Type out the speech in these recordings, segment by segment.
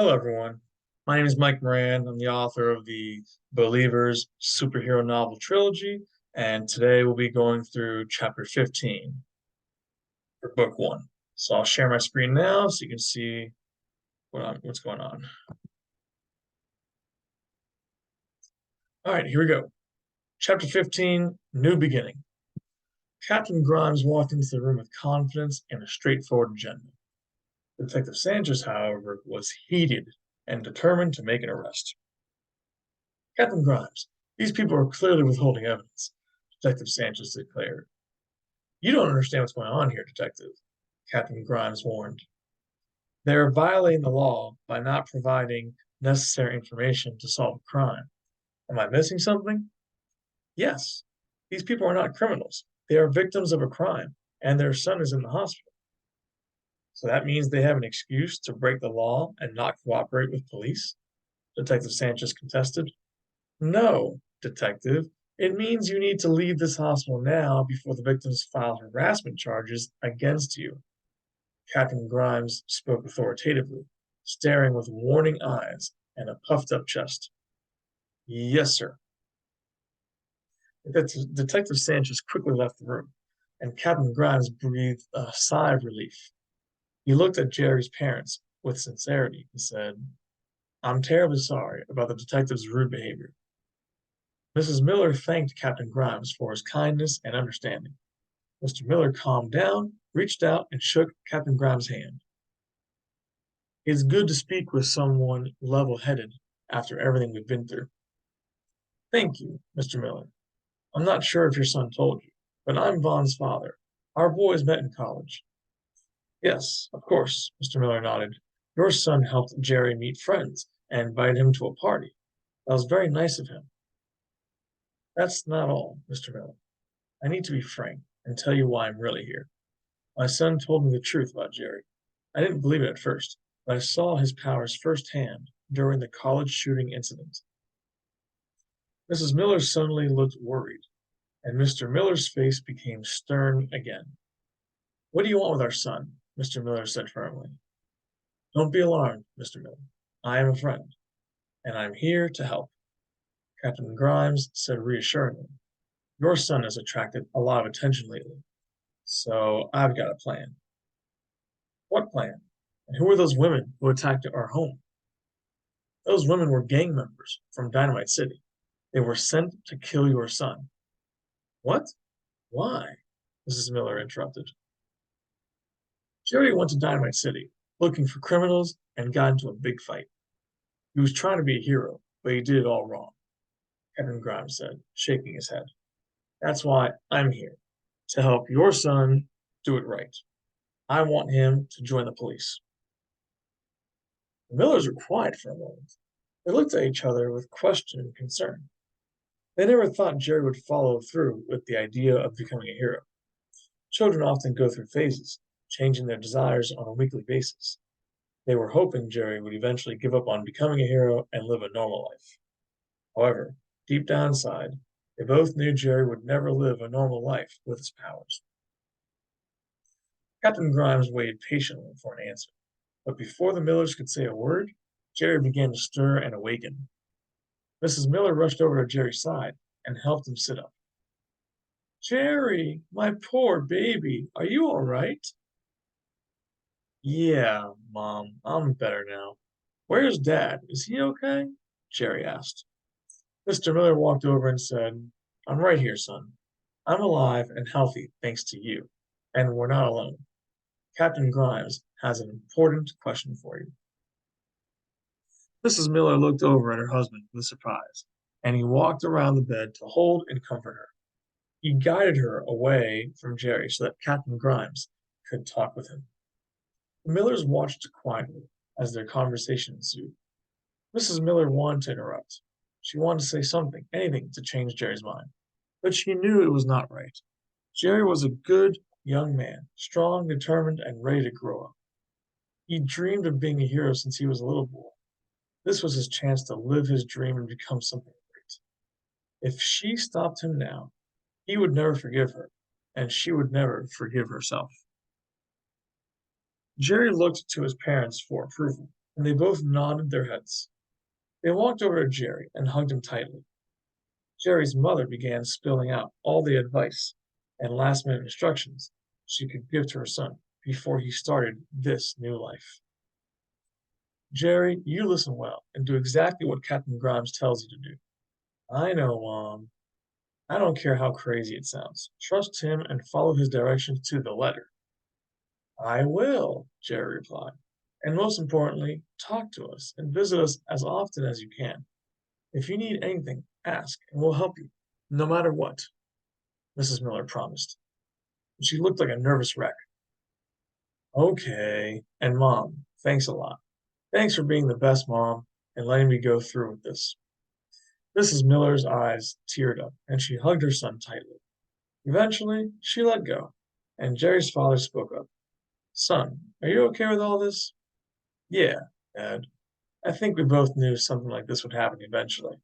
Hello, everyone. My name is Mike Moran. I'm the author of the Believers superhero novel trilogy, and today we'll be going through chapter 15 for book one. So I'll share my screen now so you can see what's going on. All right, here we go. Chapter 15, New Beginning. Captain Grimes walked into the room with confidence and a straightforward agenda. Detective Sanchez, however, was heated and determined to make an arrest. Captain Grimes, these people are clearly withholding evidence, Detective Sanchez declared. You don't understand what's going on here, Detective, Captain Grimes warned. They are violating the law by not providing necessary information to solve a crime. Am I missing something? Yes. These people are not criminals. They are victims of a crime, and their son is in the hospital. So that means they have an excuse to break the law and not cooperate with police? Detective Sanchez contested. No, detective. It means you need to leave this hospital now before the victims file harassment charges against you. Captain Grimes spoke authoritatively, staring with warning eyes and a puffed up chest. Yes, sir. Detective Sanchez quickly left the room, and Captain Grimes breathed a sigh of relief. He looked at Jerry's parents with sincerity and said, I'm terribly sorry about the detective's rude behavior. Mrs. Miller thanked Captain Grimes for his kindness and understanding. Mr. Miller calmed down, reached out, and shook Captain Grimes' hand. It's good to speak with someone level-headed after everything we've been through. Thank you, Mr. Miller. I'm not sure if your son told you, but I'm Vaughn's father. Our boys met in college. Yes, of course, Mr. Miller nodded. Your son helped Jerry meet friends and invited him to a party. That was very nice of him. That's not all, Mr. Miller. I need to be frank and tell you why I'm really here. My son told me the truth about Jerry. I didn't believe it at first, but I saw his powers firsthand during the college shooting incident. Mrs. Miller suddenly looked worried, and Mr. Miller's face became stern again. What do you want with our son? Mr. Miller said firmly. Don't be alarmed, Mr. Miller. I am a friend, and I'm here to help. Captain Grimes said reassuringly. Your son has attracted a lot of attention lately, so I've got a plan. What plan? And who were those women who attacked our home? Those women were gang members from Dynamite City. They were sent to kill your son. What? Why? Mrs. Miller interrupted. Jerry went to Dynamite City looking for criminals and got into a big fight. He was trying to be a hero, but he did it all wrong, Captain Grimes said, shaking his head. That's why I'm here, to help your son do it right. I want him to join the police. The Millers were quiet for a moment. They looked at each other with question and concern. They never thought Jerry would follow through with the idea of becoming a hero. Children often go through phases, changing their desires on a weekly basis. They were hoping Jerry would eventually give up on becoming a hero and live a normal life. However, deep down inside, they both knew Jerry would never live a normal life with his powers. Captain Grimes waited patiently for an answer, but before the Millers could say a word, Jerry began to stir and awaken. Mrs. Miller rushed over to Jerry's side and helped him sit up. Jerry, my poor baby, are you all right? Yeah, Mom, I'm better now. Where's Dad? Is he okay? Jerry asked. Mr. Miller walked over and said, I'm right here, son. I'm alive and healthy thanks to you, and we're not alone. Captain Grimes has an important question for you. Mrs. Miller looked over at her husband with surprise, and he walked around the bed to hold and comfort her. He guided her away from Jerry so that Captain Grimes could talk with him. The Millers watched quietly as their conversation ensued. Mrs. Miller wanted to interrupt. She wanted to say something, anything to change Jerry's mind. But she knew it was not right. Jerry was a good young man, strong, determined, and ready to grow up. He dreamed of being a hero since he was a little boy. This was his chance to live his dream and become something great. If she stopped him now, he would never forgive her, and she would never forgive herself. Jerry looked to his parents for approval, and they both nodded their heads. They walked over to Jerry and hugged him tightly. Jerry's mother began spilling out all the advice and last-minute instructions she could give to her son before he started this new life. Jerry, you listen well and do exactly what Captain Grimes tells you to do. I know, Mom. I don't care how crazy it sounds. Trust him and follow his directions to the letter. I will, Jerry replied. And most importantly, talk to us and visit us as often as you can. If you need anything, ask and we'll help you, no matter what, Mrs. Miller promised. She looked like a nervous wreck. Okay, and Mom, thanks a lot. Thanks for being the best mom and letting me go through with this. Mrs. Miller's eyes teared up, and she hugged her son tightly. Eventually, she let go, and Jerry's father spoke up. Son, are you okay with all this? Yeah, Dad. I think we both knew something like this would happen eventually.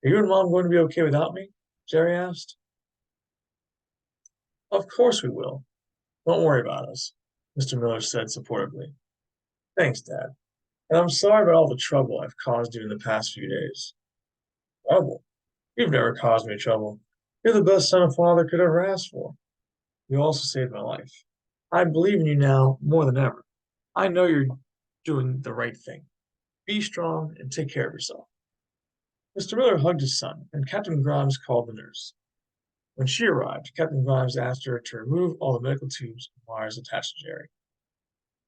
Are you and Mom going to be okay without me? Jerry asked. Of course we will. Don't worry about us, Mr. Miller said supportively. Thanks, Dad. And I'm sorry about all the trouble I've caused you in the past few days. Trouble? You've never caused me trouble. You're the best son a father could ever ask for. You also saved my life. I believe in you now more than ever. I know you're doing the right thing. Be strong and take care of yourself. Mr. Miller hugged his son, and Captain Grimes called the nurse. When she arrived, Captain Grimes asked her to remove all the medical tubes and wires attached to Jerry.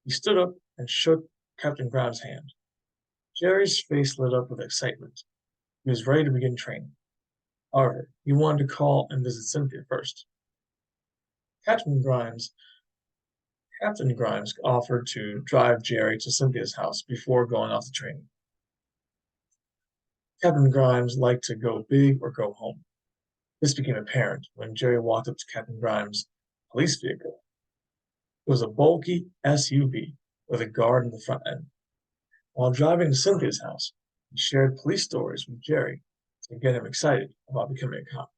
He stood up and shook Captain Grimes' hand. Jerry's face lit up with excitement. He was ready to begin training. However, he wanted to call and visit Cynthia first. Captain Grimes Captain Grimes offered to drive Jerry to Cynthia's house before going off to training. Captain Grimes liked to go big or go home. This became apparent when Jerry walked up to Captain Grimes' police vehicle. It was a bulky SUV with a guard in the front end. While driving to Cynthia's house, he shared police stories with Jerry to get him excited about becoming a cop.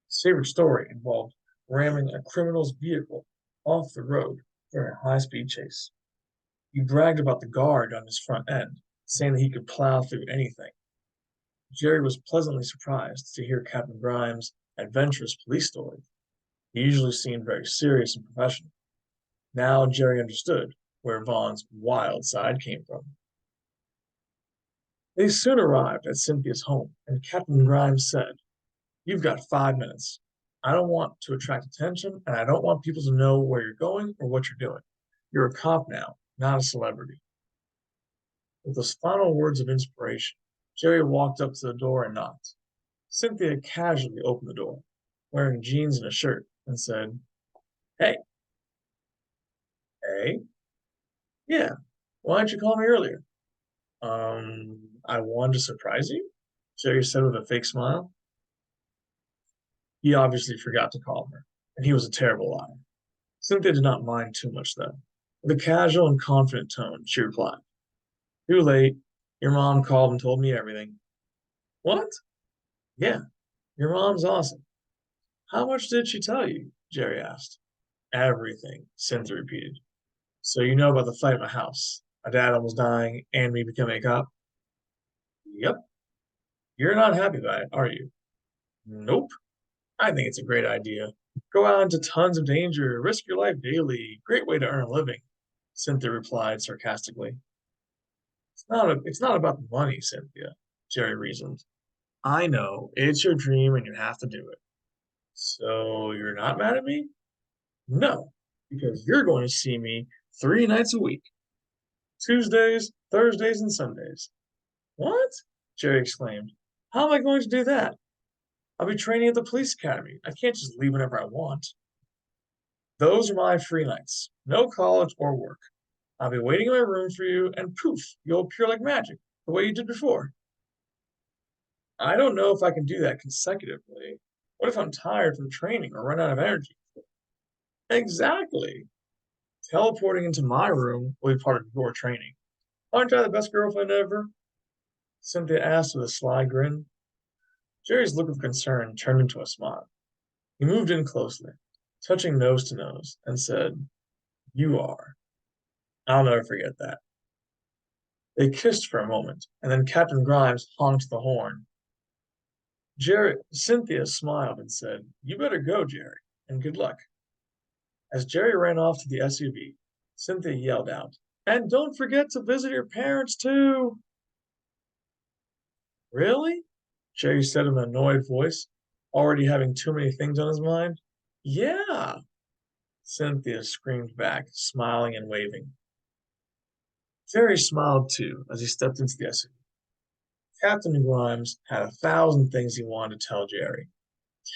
His favorite story involved ramming a criminal's vehicle off the road during a high-speed chase. He bragged about the guard on his front end, saying that he could plow through anything. Jerry was pleasantly surprised to hear Captain Grimes' adventurous police stories. He usually seemed very serious and professional. Now Jerry understood where Vaughn's wild side came from. They soon arrived at Cynthia's home, and Captain Grimes said, You've got 5 minutes. I don't want to attract attention, and I don't want people to know where you're going or what you're doing. You're a cop now, not a celebrity. With those final words of inspiration, Jerry walked up to the door and knocked. Cynthia casually opened the door, wearing jeans and a shirt, and said, Hey, hey, yeah, why didn't you call me earlier? I wanted to surprise you, Jerry said with a fake smile. He obviously forgot to call her, and he was a terrible liar. Cynthia did not mind too much, though. With a casual and confident tone, she replied, Too late. Your mom called and told me everything. What? Yeah, your mom's awesome. How much did she tell you? Jerry asked. Everything, Cynthia repeated. So you know about the fight at my house, my dad almost dying, and me becoming a cop? Yep. You're not happy about it, are you? Nope. I think it's a great idea. Go out into tons of danger, risk your life daily. Great way to earn a living, Cynthia replied sarcastically. It's not about the money, Cynthia, Jerry reasoned. I know, it's your dream and you have to do it. So you're not mad at me? No, because you're going to see me 3 nights a week. Tuesdays, Thursdays, and Sundays. What? Jerry exclaimed. How am I going to do that? I'll be training at the police academy. I can't just leave whenever I want. Those are my free nights. No college or work. I'll be waiting in my room for you, and poof, you'll appear like magic, the way you did before. I don't know if I can do that consecutively. What if I'm tired from training or run out of energy? Exactly. Teleporting into my room will be part of your training. Aren't I the best girlfriend ever? Cynthia asked with a sly grin. Jerry's look of concern turned into a smile. He moved in closely, touching nose to nose, and said, You are. I'll never forget that. They kissed for a moment, and then Captain Grimes honked the horn. Cynthia smiled and said, "You better go, Jerry, and good luck." As Jerry ran off to the SUV, Cynthia yelled out, "And don't forget to visit your parents, too." "Really?" Jerry said in an annoyed voice, already having too many things on his mind. "Yeah," Cynthia screamed back, smiling and waving. Jerry smiled too as he stepped into the SUV. Captain Grimes had 1,000 things he wanted to tell Jerry,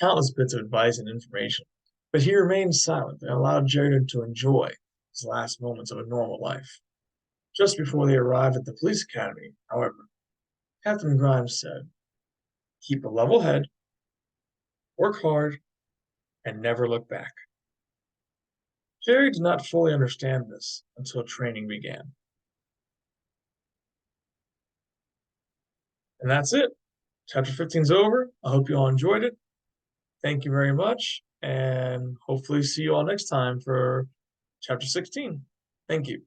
countless bits of advice and information, but he remained silent and allowed Jerry to enjoy his last moments of a normal life. Just before they arrived at the police academy, however, Captain Grimes said, "Keep a level head, work hard, and never look back." Jerry did not fully understand this until training began. And that's it. Chapter 15 is over. I hope you all enjoyed it. Thank you very much, and hopefully see you all next time for chapter 16. Thank you.